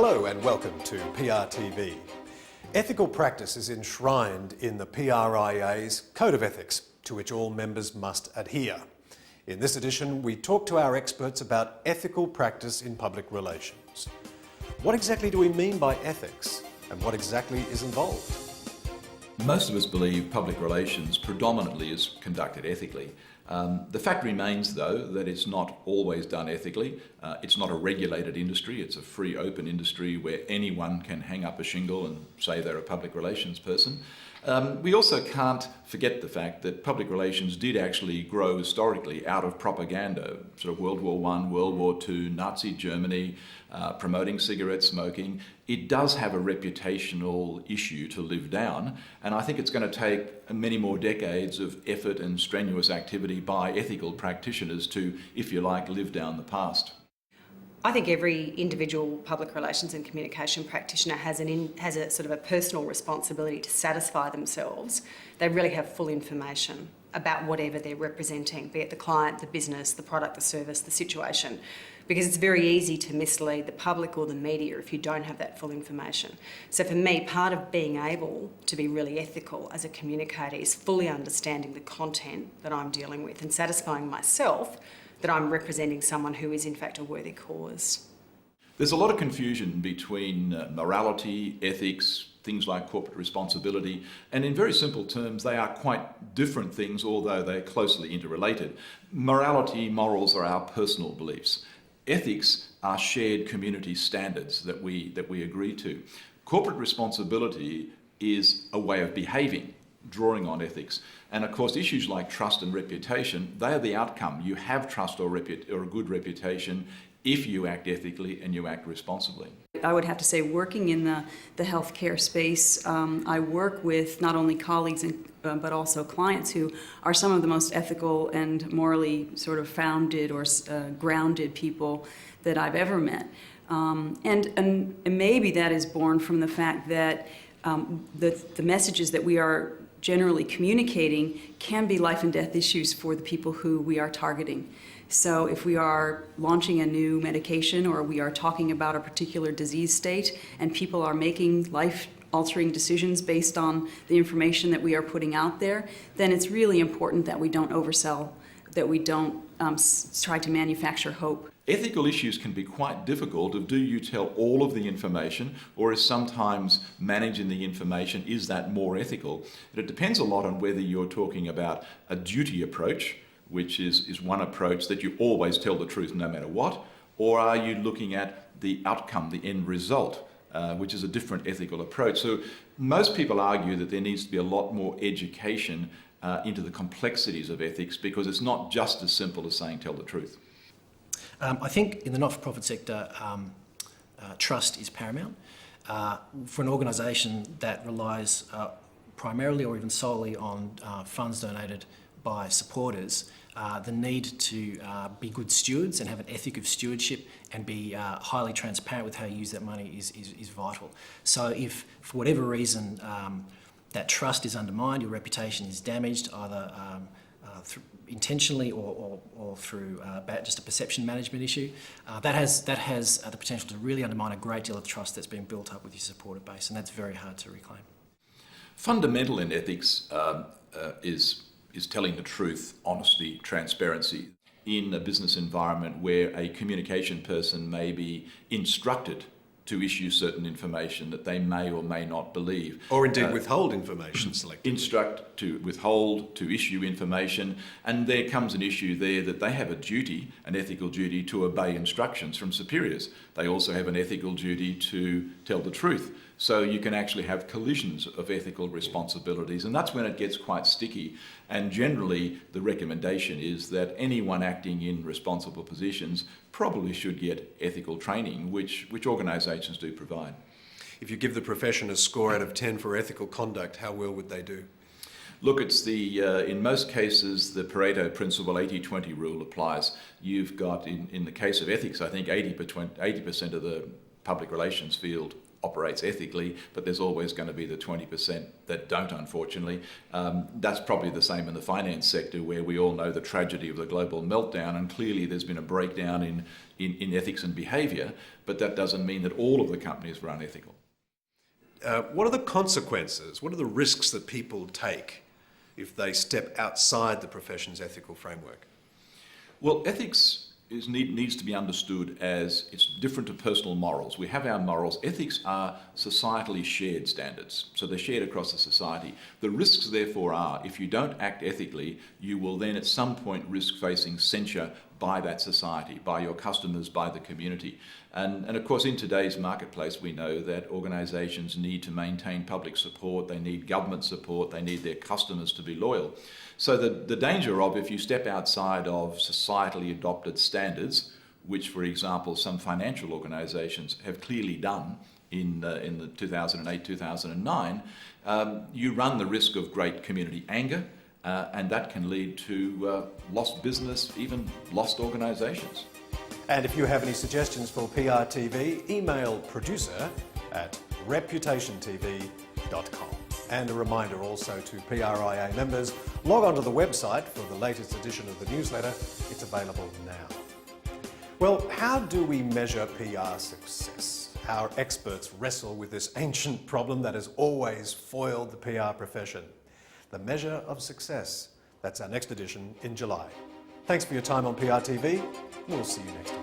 Hello and welcome to PRTV. Ethical practice is enshrined in the PRIA's Code of Ethics, to which all members must adhere. In this edition, we talk to our experts about ethical practice in public relations. What exactly do we mean by ethics, and what exactly is involved? Most of us believe public relations predominantly is conducted ethically. The fact remains, though, that it's not always done ethically. It's not a regulated industry. It's a free, open industry where anyone can hang up a shingle and say they're a public relations person. We also can't forget the fact that public relations did actually grow historically out of propaganda, sort of World War I, World War II, Nazi Germany, promoting cigarette smoking. It does have a reputational issue to live down, and I think it's going to take many more decades of effort and strenuous activity by ethical practitioners to, if you like, live down the past. I think every individual public relations and communication practitioner has a sort of a personal responsibility to satisfy themselves. They really have full information about whatever they're representing, be it the client, the business, the product, the service, the situation, because it's very easy to mislead the public or the media if you don't have that full information. So for me, part of being able to be really ethical as a communicator is fully understanding the content that I'm dealing with and satisfying myself that I'm representing someone who is in fact a worthy cause. There's a lot of confusion between morality, ethics, things like corporate responsibility, and in very simple terms, they are quite different things, although they're closely interrelated. Morality, morals are our personal beliefs. Ethics are shared community standards that we agree to. Corporate responsibility is a way of behaving, drawing on ethics. And of course, issues like trust and reputation, they are the outcome. You have trust or a good reputation if you act ethically and you act responsibly. I would have to say, working in the healthcare space, I work with not only colleagues but also clients who are some of the most ethical and morally sort of founded or grounded people that I've ever met. And maybe that is born from the fact that the messages that we are generally communicating can be life and death issues for the people who we are targeting. So if we are launching a new medication or we are talking about a particular disease state and people are making life-altering decisions based on the information that we are putting out there, then it's really important that we don't oversell, that we don't try to manufacture hope. Ethical issues can be quite difficult of, do you tell all of the information, or is sometimes managing the information, is that more ethical? And it depends a lot on whether you're talking about a duty approach, which is one approach that you always tell the truth no matter what, or are you looking at the outcome, the end result, which is a different ethical approach. So most people argue that there needs to be a lot more education into the complexities of ethics, because it's not just as simple as saying tell the truth. I think in the not-for-profit sector, trust is paramount. For an organisation that relies primarily or even solely on funds donated by supporters, the need to be good stewards and have an ethic of stewardship and be highly transparent with how you use that money is vital. So if, for whatever reason, that trust is undermined, your reputation is damaged, either intentionally or through just a perception management issue, that has the potential to really undermine a great deal of trust that's been built up with your supporter base, and that's very hard to reclaim. Fundamental in ethics is telling the truth, honesty, transparency. In a business environment where a communication person may be instructed to issue certain information that they may or may not believe. Or indeed withhold information selectively. Instruct to withhold, to issue information, and there comes an issue there that they have a duty, an ethical duty, to obey instructions from superiors. They also have an ethical duty to tell the truth. So you can actually have collisions of ethical responsibilities, and that's when it gets quite sticky. And generally, the recommendation is that anyone acting in responsible positions probably should get ethical training, which organisations do provide. If you give the profession a score out of 10 for ethical conduct, how well would they do? Look, it's in most cases, the Pareto principle 80-20 rule applies. You've got, in the case of ethics, I think 80% of the public relations field operates ethically, but there's always going to be the 20% that don't, unfortunately. That's probably the same in the finance sector, where we all know the tragedy of the global meltdown, and clearly there's been a breakdown in ethics and behaviour, but that doesn't mean that all of the companies were unethical. What are the consequences? What are the risks that people take if they step outside the profession's ethical framework? Well, ethics needs to be understood as it's different to personal morals. We have our morals. Ethics are societally shared standards, so they're shared across the society. The risks, therefore, are if you don't act ethically, you will then at some point risk facing censure by that society, by your customers, by the community. And of course, in today's marketplace, we know that organisations need to maintain public support, they need government support, they need their customers to be loyal. So the danger of, if you step outside of societally adopted standards, which, for example, some financial organisations have clearly done in the 2008-2009, you run the risk of great community anger, and that can lead to lost business, even lost organisations. And if you have any suggestions for PRTV, email producer@reputationtv.com. And a reminder also to PRIA members, log onto the website for the latest edition of the newsletter. It's available now. Well, how do we measure PR success? Our experts wrestle with this ancient problem that has always foiled the PR profession. The measure of success. That's our next edition in July. Thanks for your time on PRTV. We'll see you next time.